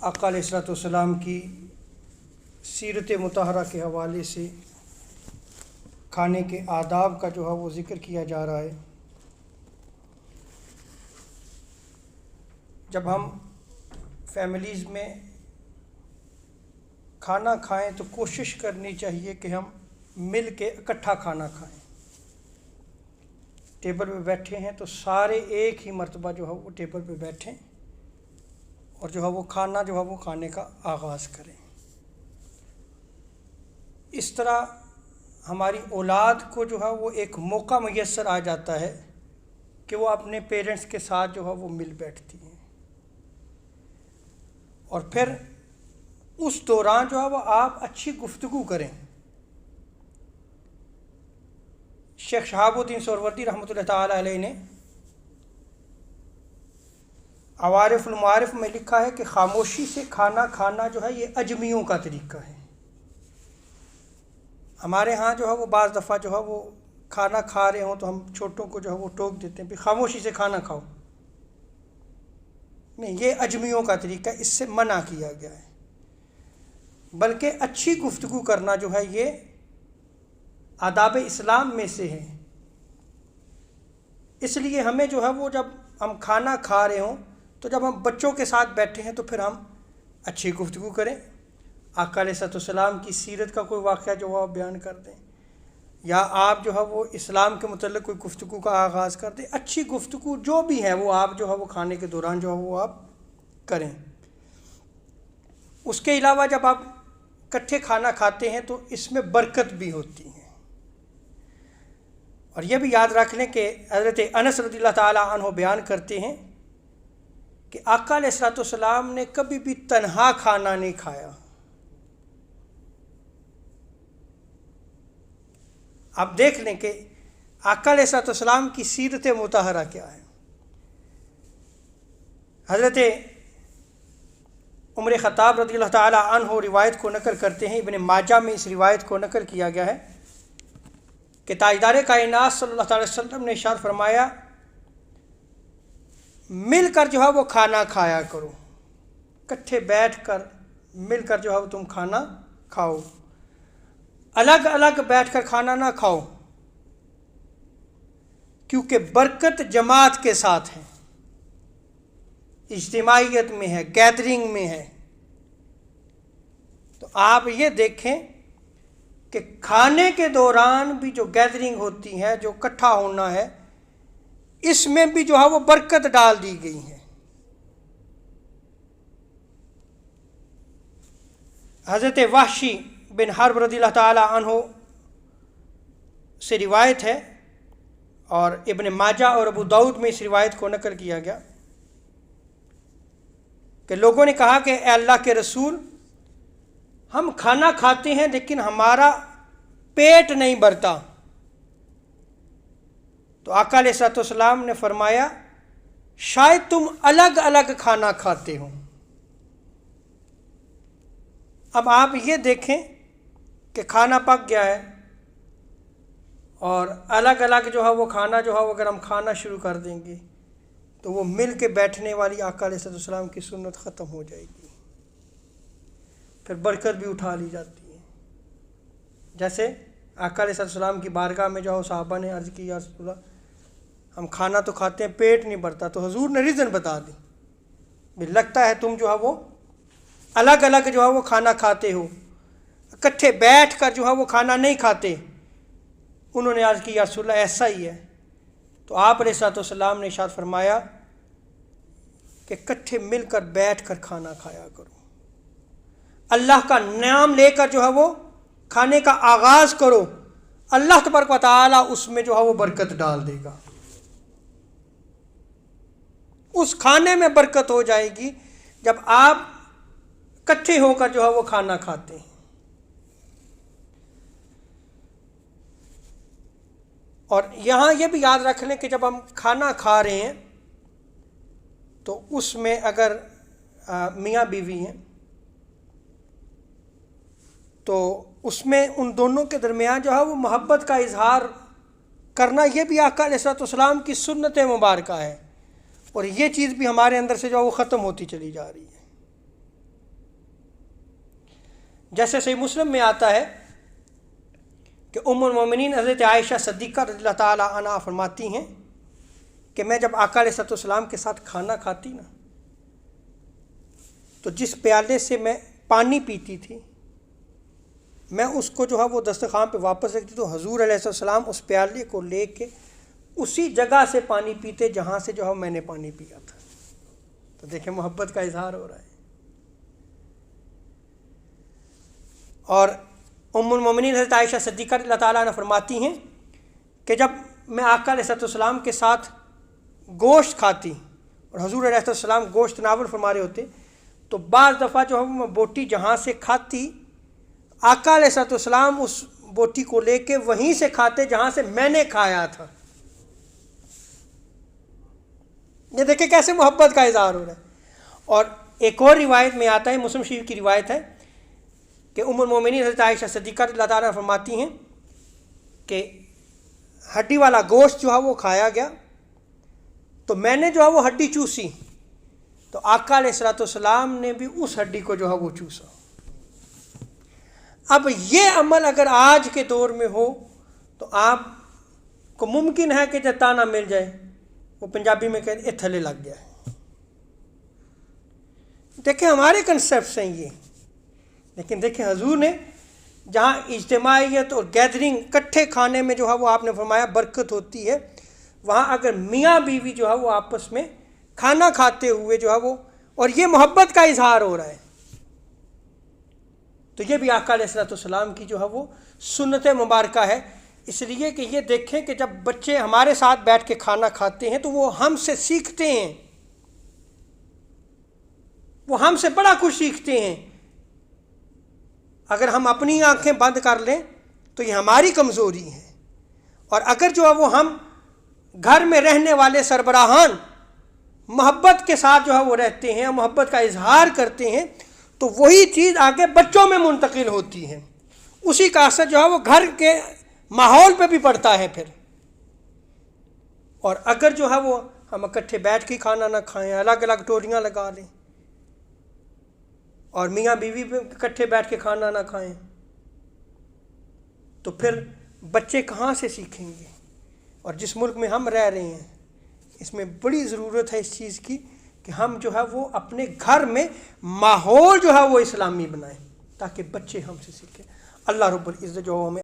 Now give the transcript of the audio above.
آقا علیہ الصلوۃ والسلام کی سیرت مطہرہ کے حوالے سے کھانے کے آداب کا جو ہے وہ ذکر کیا جا رہا ہے۔ جب ہم فیملیز میں کھانا کھائیں تو کوشش کرنی چاہیے کہ ہم مل کے اکٹھا کھانا کھائیں۔ ٹیبل پہ بیٹھے ہیں تو سارے ایک ہی مرتبہ جو ہے وہ ٹیبل پہ بیٹھیں اور جو ہے وہ کھانا جو ہے وہ کھانے کا آغاز کریں۔ اس طرح ہماری اولاد کو جو ہے وہ ایک موقع میسر آ جاتا ہے کہ وہ اپنے پیرنٹس کے ساتھ جو ہے وہ مل بیٹھتی ہیں، اور پھر اس دوران جو ہے وہ آپ اچھی گفتگو کریں۔ شیخ شہاب الدین سہروردی رحمۃ اللہ تعالیٰ علیہ نے عوارف المعارف میں لکھا ہے کہ خاموشی سے کھانا کھانا جو ہے یہ اجمیوں کا طریقہ ہے۔ ہمارے ہاں جو ہے وہ بعض دفعہ جو ہے وہ کھانا کھا رہے ہوں تو ہم چھوٹوں کو جو ہے وہ ٹوک دیتے ہیں کہ خاموشی سے کھانا کھاؤ۔ نہیں، یہ اجمیوں کا طریقہ ہے، اس سے منع کیا گیا ہے۔ بلکہ اچھی گفتگو کرنا جو ہے یہ آداب اسلام میں سے ہے۔ اس لیے ہمیں جو ہے وہ جب ہم کھانا کھا رہے ہوں تو جب ہم بچوں کے ساتھ بیٹھے ہیں تو پھر ہم اچھی گفتگو کریں، آقا علیہ السلام کی سیرت کا کوئی واقعہ جو وہ آپ بیان کر دیں، یا آپ جو ہے وہ اسلام کے متعلق کوئی گفتگو کا آغاز کر دیں۔ اچھی گفتگو جو بھی ہے وہ آپ جو ہے وہ کھانے کے دوران جو ہے وہ آپ کریں۔ اس کے علاوہ جب آپ اکٹھے کھانا کھاتے ہیں تو اس میں برکت بھی ہوتی ہے۔ اور یہ بھی یاد رکھ لیں کہ حضرت انس رضی اللہ تعالیٰ عنہ بیان کرتے ہیں کہ آقا علیہ السلام نے کبھی بھی تنہا کھانا نہیں کھایا۔ آپ دیکھ لیں کہ آقا علیہ السلام کی سیرت مطہرہ کیا ہے۔ حضرت عمر خطاب رضی اللہ تعالیٰ عنہ روایت کو نقل کرتے ہیں، ابن ماجہ میں اس روایت کو نقل کیا گیا ہے کہ تاجدار کائنات صلی اللہ علیہ وسلم نے ارشاد فرمایا، مل کر جو ہے وہ کھانا کھایا کرو، اکٹھے بیٹھ کر مل کر جو ہے وہ تم کھانا کھاؤ، الگ الگ بیٹھ کر کھانا نہ کھاؤ، کیونکہ برکت جماعت کے ساتھ ہے، اجتماعیت میں ہے، گیدرنگ میں ہے۔ تو آپ یہ دیکھیں کہ کھانے کے دوران بھی جو گیدرنگ ہوتی ہے، جو اکٹھا ہونا ہے، اس میں بھی جو ہے وہ برکت ڈال دی گئی ہے۔ حضرت وحشی بن حرب رضی اللہ تعالیٰ عنہ سے روایت ہے، اور ابن ماجہ اور ابو داؤد میں اس روایت کو نقل کیا گیا کہ لوگوں نے کہا کہ اے اللہ کے رسول، ہم کھانا کھاتے ہیں لیکن ہمارا پیٹ نہیں بھرتا۔ تو آقا علیہ السلام نے فرمایا، شاید تم الگ الگ کھانا کھاتے ہو۔ اب آپ یہ دیکھیں کہ کھانا پک گیا ہے اور الگ الگ جو ہے وہ کھانا جو ہے وہ اگر ہم کھانا شروع کر دیں گے تو وہ مل کے بیٹھنے والی آقا علیہ السلام کی سنت ختم ہو جائے گی، پھر برکت بھی اٹھا لی جاتی ہے۔ جیسے آقا علیہ السلام کی بارگاہ میں جو صحابہ نے عرض کی، یا رسول اللہ ہم کھانا تو کھاتے ہیں، پیٹ نہیں بھرتا، تو حضور نے ریزن بتا دی، بھی لگتا ہے تم جو ہے وہ الگ الگ جو ہے وہ کھانا کھاتے ہو، اکٹھے بیٹھ کر جو ہے وہ کھانا نہیں کھاتے۔ انہوں نے عرض کی، یا رسول اللہ ایسا ہی ہے۔ تو آپ علیہ السلام نے ارشاد فرمایا کہ اکٹھے مل کر بیٹھ کر کھانا کھایا کرو، اللہ کا نام لے کر جو ہے وہ کھانے کا آغاز کرو، اللہ تبارک و تعالیٰ اس میں جو ہے وہ برکت ڈال دے گا، اس کھانے میں برکت ہو جائے گی جب آپ اکٹھے ہو کر جو ہے وہ کھانا کھاتے ہیں۔ اور یہاں یہ بھی یاد رکھ لیں کہ جب ہم کھانا کھا رہے ہیں تو اس میں اگر میاں بیوی ہیں تو اس میں ان دونوں کے درمیان جو ہے وہ محبت کا اظہار کرنا، یہ بھی آقا علیہ السلام کی سنت مبارکہ ہے، اور یہ چیز بھی ہمارے اندر سے جو ہے وہ ختم ہوتی چلی جا رہی ہے۔ جیسے صحیح مسلم میں آتا ہے کہ ام المومنین حضرت عائشہ صدیقہ رضی اللہ تعالیٰ عنہا فرماتی ہیں کہ میں جب آقا علیہ السلام کے ساتھ کھانا کھاتی نا، تو جس پیالے سے میں پانی پیتی تھی، میں اس کو جو ہے وہ دسترخوان پہ واپس رکھتی، تو حضور علیہ السلام اس پیالے کو لے کے اسی جگہ سے پانی پیتے جہاں سے جو ہے میں نے پانی پیا تھا۔ تو دیکھیں محبت کا اظہار ہو رہا ہے۔ اور ام المومنین حضرت عائشہ صدیقہ رضی اللہ تعالیٰ عنہ فرماتی ہیں کہ جب میں آقا علیہ السلام کے ساتھ گوشت کھاتی اور حضور علیہ السلام گوشت تناول فرما رہے ہوتے، تو بعض دفعہ جو ہے میں بوٹی جہاں سے کھاتی، آقا علیہ السلام اس بوٹی کو لے کے وہیں سے کھاتے جہاں سے میں نے کھایا تھا۔ یہ دیکھیں کیسے محبت کا اظہار ہو رہا ہے۔ اور ایک اور روایت میں آتا ہے، مسلم شریف کی روایت ہے کہ ام المومنین حضرت عائشہ صدیقہ رضی اللہ تعالیٰ فرماتی ہیں کہ ہڈی والا گوشت جو ہے وہ کھایا گیا، تو میں نے جو ہے وہ ہڈی چوسی، تو آقا علیہ السلام نے بھی اس ہڈی کو جو ہے وہ چوسا۔ اب یہ عمل اگر آج کے دور میں ہو تو آپ کو ممکن ہے کہ جب تانا مل جائے، وہ پنجابی میں کہتے ہیں تھلے لگ گیا ہے۔ دیکھیں ہمارے کنسیپٹس ہیں یہ، لیکن دیکھیں حضور نے جہاں اجتماعیت اور گیدرنگ کٹھے کھانے میں جو ہے وہ آپ نے فرمایا برکت ہوتی ہے، وہاں اگر میاں بیوی جو ہے وہ آپس میں کھانا کھاتے ہوئے جو ہے وہ، اور یہ محبت کا اظہار ہو رہا ہے، تو یہ بھی آقا علیہ السلام کی جو ہے وہ سنت مبارکہ ہے۔ اس لیے کہ یہ دیکھیں کہ جب بچے ہمارے ساتھ بیٹھ کے کھانا کھاتے ہیں تو وہ ہم سے سیکھتے ہیں، وہ ہم سے بڑا کچھ سیکھتے ہیں۔ اگر ہم اپنی آنکھیں بند کر لیں تو یہ ہماری کمزوری ہے، اور اگر جو ہے وہ ہم گھر میں رہنے والے سربراہان محبت کے ساتھ جو ہے وہ رہتے ہیں، محبت کا اظہار کرتے ہیں، تو وہی چیز آگے بچوں میں منتقل ہوتی ہے، اسی کا اثر جو ہے وہ گھر کے ماحول پہ بھی پڑتا ہے پھر۔ اور اگر جو ہے وہ ہم اکٹھے بیٹھ کے کھانا نہ کھائیں، الگ الگ ٹولیاں لگا لیں، اور میاں بیوی پہ اکٹھے بیٹھ کے کھانا نہ کھائیں، تو پھر بچے کہاں سے سیکھیں گے؟ اور جس ملک میں ہم رہ رہے ہیں اس میں بڑی ضرورت ہے اس چیز کی کہ ہم جو ہے وہ اپنے گھر میں ماحول جو ہے وہ اسلامی بنائیں تاکہ بچے ہم سے سیکھیں۔ اللہ رب العزت جو ہمیں